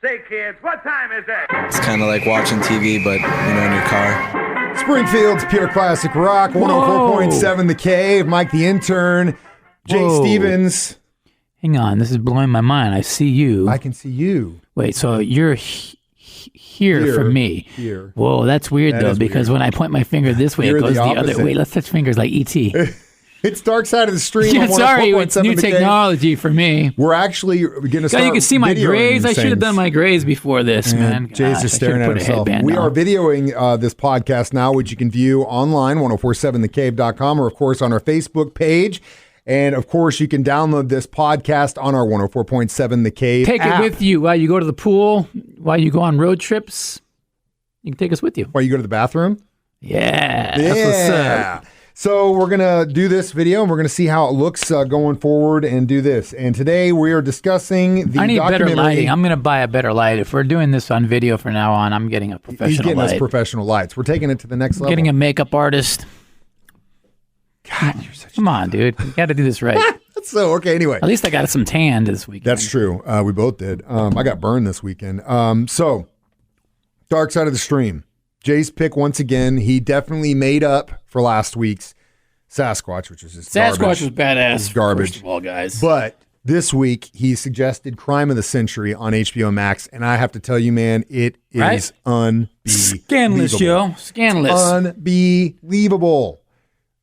Say, kids, what time is it? It's kind of like watching TV, but, in your car. Springfield's Pure Classic Rock, 104.7 The Cave, Mike the Intern, Jay Stevens. Hang on, this is blowing my mind. I see you. I can see you. Wait, so you're here for me. Here. Whoa, that's weird, though, because when I point my finger this way, it goes the other way. Let's touch fingers like E.T. It's Dark Side of the Stream. Yeah, sorry, it's new technology for me. We're actually going to start. You can see my grades. I should have done my grades before this, man. Jay's just staring at himself. We are videoing this podcast now, which you can view online, 1047thecave.com, or, of course, on our Facebook page. And, of course, you can download this podcast on our 104.7 The Cave Take app. it with you while you go to the pool, while you go on road trips. You can take us with you. While you go to the bathroom? Yeah. That's what's up. So we're going to do this video, and we're going to see how it looks going forward and do this. And today we are discussing the I need documentary. better lighting. I'm going to buy a better light. If we're doing this on video from now on, I'm getting a professional He's getting light. us professional lights. We're taking it to the next level. Getting a makeup artist. God, you're such Come on, dude. You got to do this right. So, okay, anyway. At least I got some tan this weekend. That's true. We both did. I got burned this weekend. So, Dark Side of the Stream. Jay's pick once again. He definitely made up for last week's Sasquatch, which was just Sasquatch garbage. was badass. It's garbage. First of all, guys. But this week, he suggested Crime of the Century on HBO Max, and I have to tell you, man, it is unbelievable. Scandalous, yo. Scandalous. Unbelievable.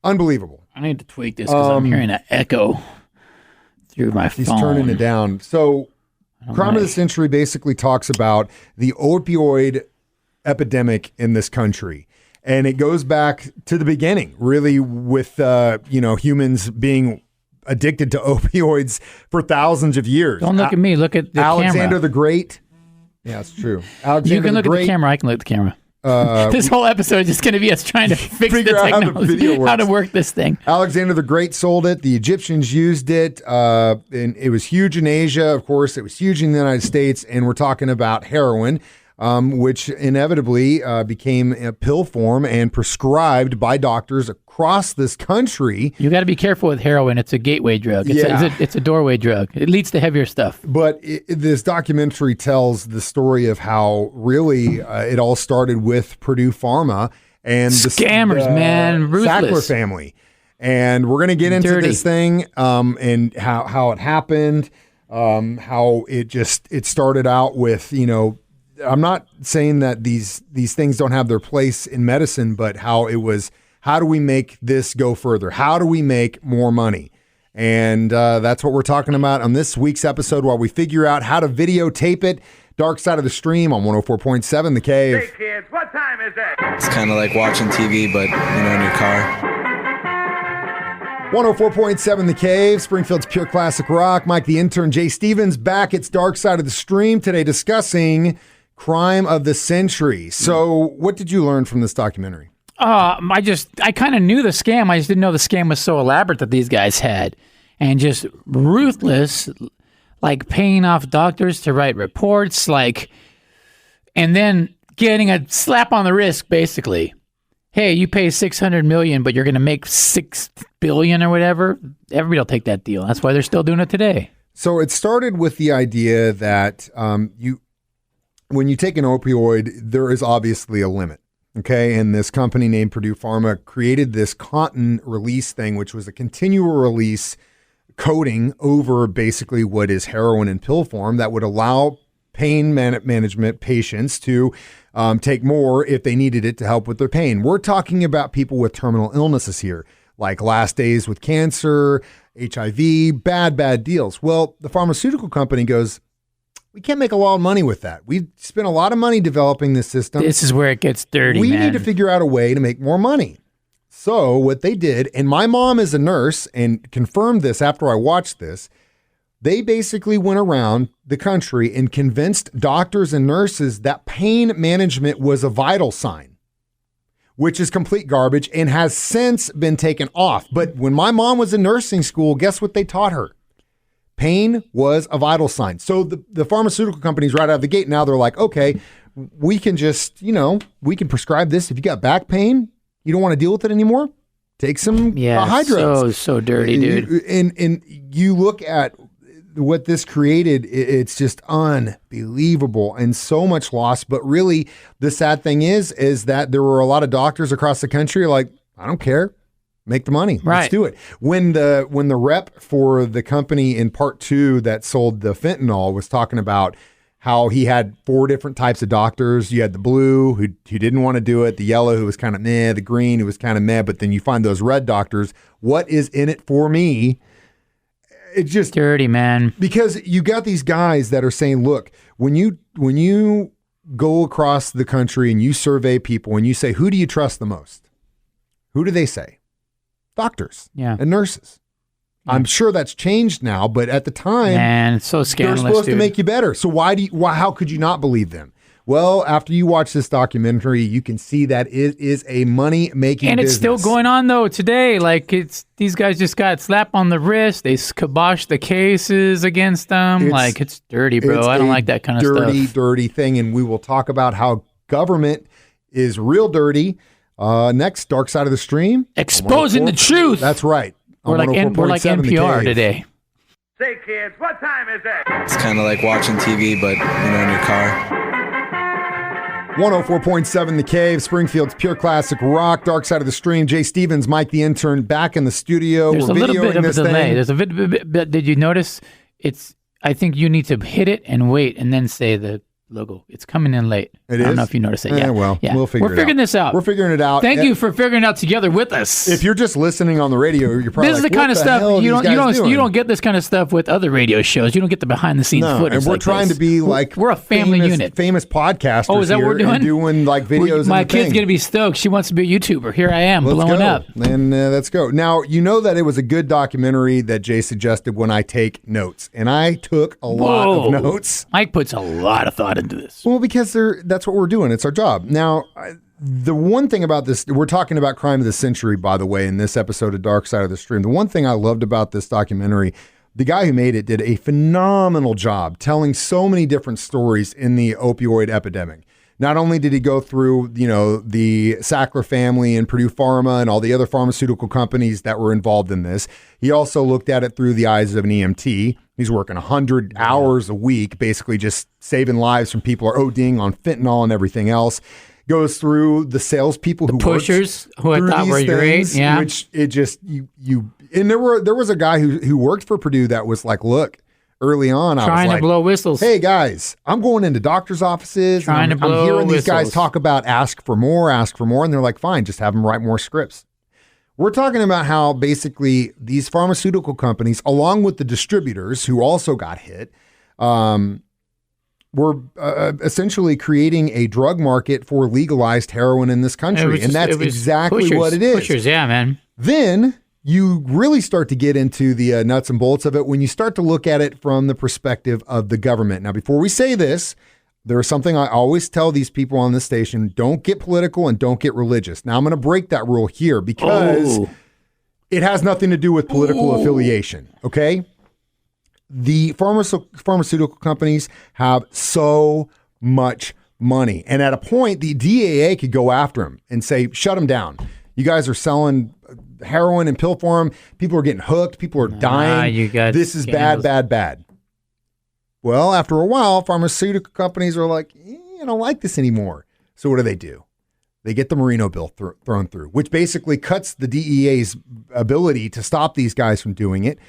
Unbelievable. I need to tweak this because I'm hearing an echo through my phone. He's turning it down. So, Crime of the Century basically talks about the opioid epidemic in this country. And it goes back to the beginning, really, with humans being addicted to opioids for thousands of years. Don't look at me. Look at the Alexander camera. the Great. Yeah, it's true. You can look at the camera. I can look at the camera. This whole episode is just going to be us trying to fix the technology, how to work this thing. Alexander the Great sold it. The Egyptians used it. And it was huge in Asia. Of course, it was huge in the United States. And we're talking about heroin, which inevitably became a pill form and prescribed by doctors across this country. You got to be careful with heroin. It's a gateway drug. It's a doorway drug. It leads to heavier stuff. But this documentary tells the story of how really it all started with Purdue Pharma and scammers, man, ruthless Sackler family. And we're going to get into this thing and how it happened, how it started out with, I'm not saying that these things don't have their place in medicine, but how it was, how do we make this go further? How do we make more money? And that's what we're talking about on this week's episode while we figure out how to videotape it. Dark Side of the Stream on 104.7 The Cave. Hey, kids, what time is it? It's kind of like watching TV, but, in your car. 104.7 The Cave, Springfield's Pure Classic Rock. Mike the Intern, Jay Stevens back. It's Dark Side of the Stream today discussing Crime of the Century. So what did you learn from this documentary? I kind of knew the scam. I just didn't know the scam was so elaborate that these guys had. And just ruthless, like paying off doctors to write reports, and then getting a slap on the wrist, basically. Hey, you pay $600 million, but you're going to make $6 billion or whatever. Everybody will take that deal. That's why they're still doing it today. So it started with the idea that when you take an opioid, there is obviously a limit. Okay. And this company named Purdue Pharma created this cotton release thing, which was a continual release coating over basically what is heroin in pill form that would allow pain management patients to take more if they needed it to help with their pain. We're talking about people with terminal illnesses here, like last days with cancer, HIV, bad deals. Well, the pharmaceutical company goes, we can't make a lot of money with that. We spent a lot of money developing this system. This is where it gets dirty, We man. need to figure out a way to make more money. So what they did, and my mom is a nurse and confirmed this after I watched this, they basically went around the country and convinced doctors and nurses that pain management was a vital sign, which is complete garbage and has since been taken off. But when my mom was in nursing school, guess what they taught her? Pain was a vital sign. So the pharmaceutical companies right out of the gate, now they're like, okay, we can just, we can prescribe this. If you got back pain, you don't want to deal with it anymore, take some hydros. So dirty, dude. And you look at what this created, it's just unbelievable and so much loss. But really, the sad thing is that there were a lot of doctors across the country like, I don't care. Make the money. Right. Let's do it. When the rep for the company in part 2 that sold the fentanyl was talking about how he had 4 different types of doctors. You had the blue who didn't want to do it, the yellow who was kind of meh, the green who was kind of meh, but then you find those red doctors. What is in it for me? It's just dirty, man. Because you got these guys that are saying, look, when you go across the country and you survey people and you say, who do you trust the most? Who do they say? Doctors and nurses. I'm sure that's changed now, but at the time, man, it's so scandalous. They're supposed to make you better. So how could you not believe them? Well, after you watch this documentary, you can see that it is a money-making and it's business. still going on though today. Like these guys just got slapped on the wrist. They kiboshed the cases against them. It's dirty, bro. I don't like that kind of stuff. Dirty thing. And we will talk about how government is real dirty. Next, Dark Side of the Stream, exposing the truth. That's right. We're like NPR today. Say, kids, what time is it? It's kind of like watching TV, but, in your car. 104.7 The Cave, Springfield's pure classic rock, Dark Side of the Stream. Jay Stevens, Mike the Intern, back in the studio. There's We're a little bit of a delay. Thing. There's a bit. Did you notice? I think you need to hit it and wait and then say the logo. It's coming in late. I don't know if you noticed it. Yeah. We'll figure it out. We're figuring this out. We're figuring it out. Thank you for figuring it out together with us. If you're just listening on the radio, you're probably this is the kind of stuff you don't get this kind of stuff with other radio shows. You don't get the behind the scenes footage. And we're trying to be like we're a family unit, famous podcasters. Oh, is that what we're doing? Doing like videos. My kid's gonna be stoked. She wants to be a YouTuber. Here I am, blowing up. And let's go. Now you know that it was a good documentary that Jay suggested when I take notes, and I took a lot of notes. Mike puts a lot of thought into this. Well, because that's what we're doing. It's our job. Now, the one thing about this, we're talking about crime of the century, by the way, in this episode of Dark Side of the Stream. The one thing I loved about this documentary, the guy who made it did a phenomenal job telling so many different stories in the opioid epidemic. Not only did he go through, the Sackler family and Purdue Pharma and all the other pharmaceutical companies that were involved in this, he also looked at it through the eyes of an EMT. He's working 100 hours a week, basically just saving lives from people who are ODing on fentanyl and everything else. Goes through the salespeople who pushers who I thought were great, which it just you and there was a guy who worked for Purdue that was like, look. Early on, I was trying to blow whistles. Hey guys, I'm going into doctors' offices. I'm hearing these guys talk about ask for more, and they're like, fine, just have them write more scripts. We're talking about how basically these pharmaceutical companies, along with the distributors who also got hit, were essentially creating a drug market for legalized heroin in this country, and that's exactly what it is. Pushers, yeah, man. Then you really start to get into the nuts and bolts of it when you start to look at it from the perspective of the government. Now, before we say this, there's something I always tell these people on this station: don't get political and don't get religious. Now, I'm going to break that rule here because it has nothing to do with political affiliation, okay? The pharmaceutical companies have so much money. And at a point, the DAA could go after them and say, shut them down. You guys are selling heroin in pill form. People are getting hooked. People are dying. This is bad. Well, after a while, pharmaceutical companies are like, I don't like this anymore. So what do? They get the Marino bill thrown through, which basically cuts the DEA's ability to stop these guys from doing it.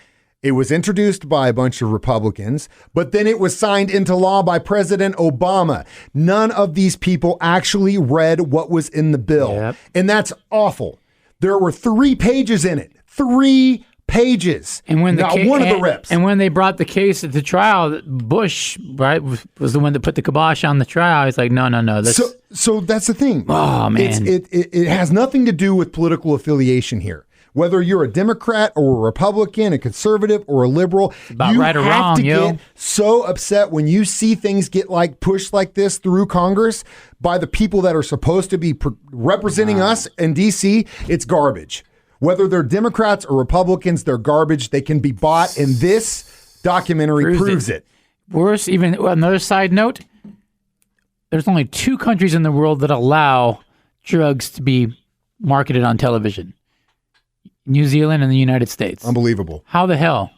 It was introduced by a bunch of Republicans, but then it was signed into law by President Obama. None of these people actually read what was in the bill. And that's awful. There were 3 pages in it. 3 pages. And when not one of the reps. And when they brought the case at the trial, Bush, right, was the one that put the kibosh on the trial. He's like, no. So that's the thing. Oh, man. It has nothing to do with political affiliation here. Whether you're a Democrat or a Republican, a conservative or a liberal, you have to get so upset when you see things get like pushed like this through Congress by the people that are supposed to be representing us in D.C. It's garbage. Whether they're Democrats or Republicans, they're garbage. They can be bought, and this documentary proves it. Worse, even another side note, there's only 2 countries in the world that allow drugs to be marketed on television. New Zealand and the United States. Unbelievable. How the hell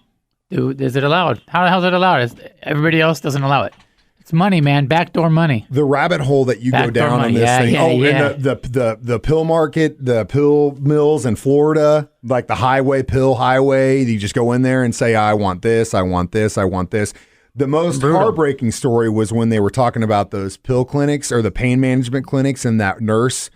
Is it allowed? How the hell is it allowed? Everybody else doesn't allow it. It's money, man. Backdoor money. The rabbit hole that you go Backdoor down on money. this thing. Yeah. And the pill market, the pill mills in Florida, like the pill highway. You just go in there and say, I want this, I want this, I want this. The most heartbreaking story was when they were talking about those pill clinics or the pain management clinics, and that nurse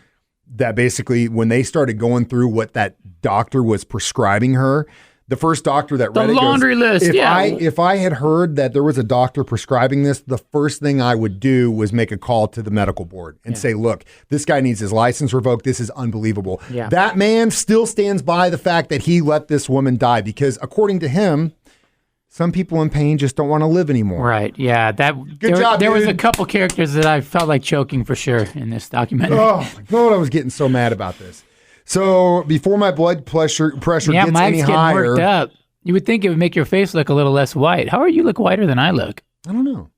that basically, when they started going through what that doctor was prescribing her, the first doctor that read the it laundry goes, list. If I had heard that there was a doctor prescribing this, the first thing I would do was make a call to the medical board and say, look, this guy needs his license revoked. This is unbelievable. Yeah. That man still stands by the fact that he let this woman die because, according to him, some people in pain just don't want to live anymore. Right. Yeah. Good job, there was dude. a couple characters that I felt like choking for sure in this documentary. Oh, my God, I was getting so mad about this. So before my blood pressure gets Mike's any getting higher. worked up. You would think it would make your face look a little less white. How are you look whiter than I look? I don't know.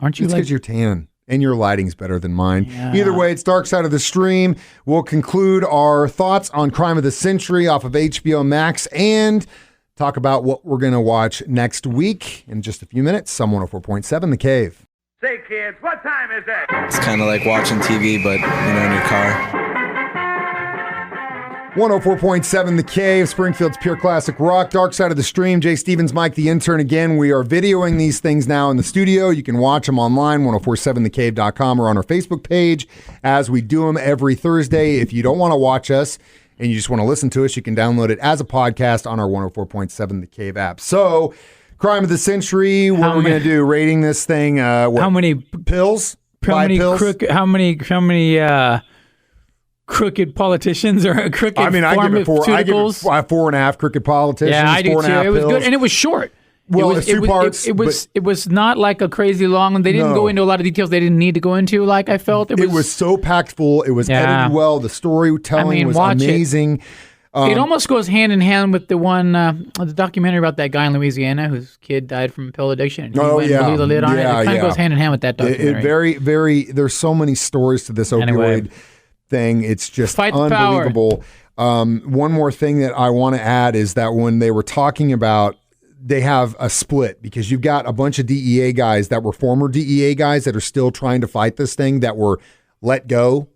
Aren't you It's like because you're tan and your lighting's better than mine. Yeah. Either way, it's Dark Side of the Stream. We'll conclude our thoughts on Crime of the Century off of HBO Max and talk about what we're going to watch next week in just a few minutes. I'm 104.7 The Cave. Say, kids, what time is it? It's kind of like watching TV, but in your car. 104.7 The Cave, Springfield's Pure Classic Rock, Dark Side of the Stream. Jay Stevens, Mike the Intern. Again, we are videoing these things now in the studio. You can watch them online, 1047thecave.com, or on our Facebook page as we do them every Thursday. If you don't want to watch us and you just want to listen to us, you can download it as a podcast on our 104.7 The Cave app. So, Crime of the Century, what are we going to do? Rating this thing, how many pills? how Five many pills? how many crooked politicians or crooked I give it four. I give it pharmaceuticals? 4.5 crooked politicians. Yeah, I do too. 4.5 It was pills. good and it was short. Well, it was, it's two parts, It was not like a crazy long one. They didn't No. go into a lot of details they didn't need to go into. Like I felt It was so packed full. It was Yeah. edited well. The storytelling was watch it. amazing. It almost goes hand in hand with the one, the documentary about that guy in Louisiana whose kid died from pill addiction. And he went and blew the lid on it. It kind of goes hand in hand with that It documentary. very, very. There's so many stories to this opioid Anyway. thing. It's just Fight the power. unbelievable. One more thing that I want to add is that when they were talking about, they have a split because you've got a bunch of DEA guys that were former DEA guys that are still trying to fight this thing that were let go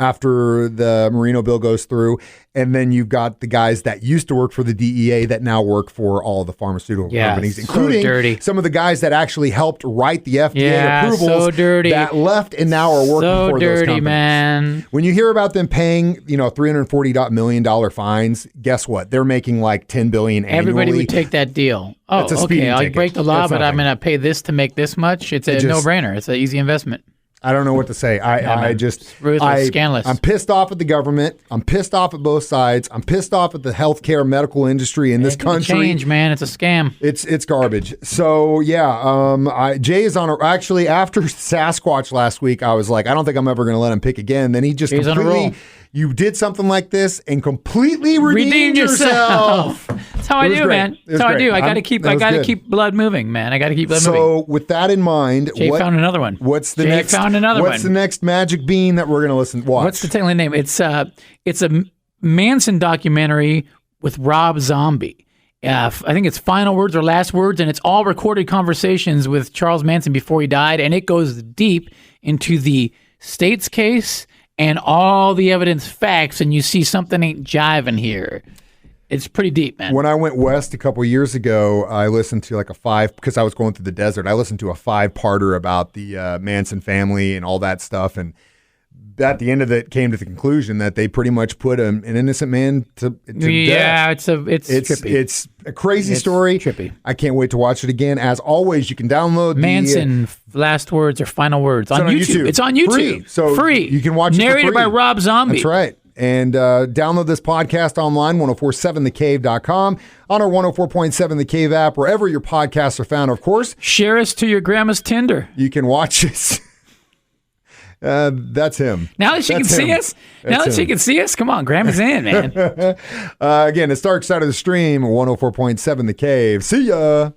after the Marino bill goes through. And then you've got the guys that used to work for the DEA that now work for all the pharmaceutical Yeah, companies, so including dirty. some of the guys that actually helped write the FDA Yeah, approvals so dirty. that left and now are working so for those dirty, companies. man. When you hear about them paying, $340 million fines, guess what? They're making like $10 billion annually. Everybody would take that deal. Oh, It's a okay. speeding I ticket. break the law, That's but I'm nothing. going to pay this to make this much. It's a no-brainer. It's an easy investment. I don't know what to say. I man. just It's ruthless, scandalous. I'm pissed off at the government. I'm pissed off at both sides. I'm pissed off at the healthcare medical industry in this It can country. change, man. It's a scam. It's garbage. So yeah, Jay is on actually after Sasquatch last week. I was like, I don't think I'm ever going to let him pick again. Then he just Jay's on a completely. roll. You did something like this and completely redeemed yourself. That's how I It was do, great. man. It was That's how I great. do. I got to I'm- keep. that I was got to good. keep blood moving, man. I got to keep blood moving. So with that in mind, Jay found another one. What's the Jay next? found another What's one. the next magic bean that we're going to watch? What's the tagline name? It's a Manson documentary with Rob Zombie. I think it's Final Words or Last Words, and it's all recorded conversations with Charles Manson before he died, and it goes deep into the state's case and all the evidence facts, and you see something ain't jiving here. It's pretty deep, man. When I went west a couple years ago, I listened to because I was going through the desert. I listened to a 5-parter about the Manson family and all that stuff, and at the end of it, came to the conclusion that they pretty much put an innocent man to yeah, death. it's trippy. It's a crazy It's story. trippy. I can't wait to watch it again. As always, you can download Manson Last Words or Final Words on YouTube. It's on YouTube. Free. So free. you can watch it for narrated by free. Rob Zombie. That's right. And download this podcast online, 1047thecave.com, on our 104.7 The Cave app, wherever your podcasts are found, of course. Share us to your grandma's Tinder. You can watch us. That's him. Now that she can That's see him. us, now that That's she him. can see us, come on, grandma's in, man. Again, it's Dark Side of the Stream, 104.7 The Cave. See ya.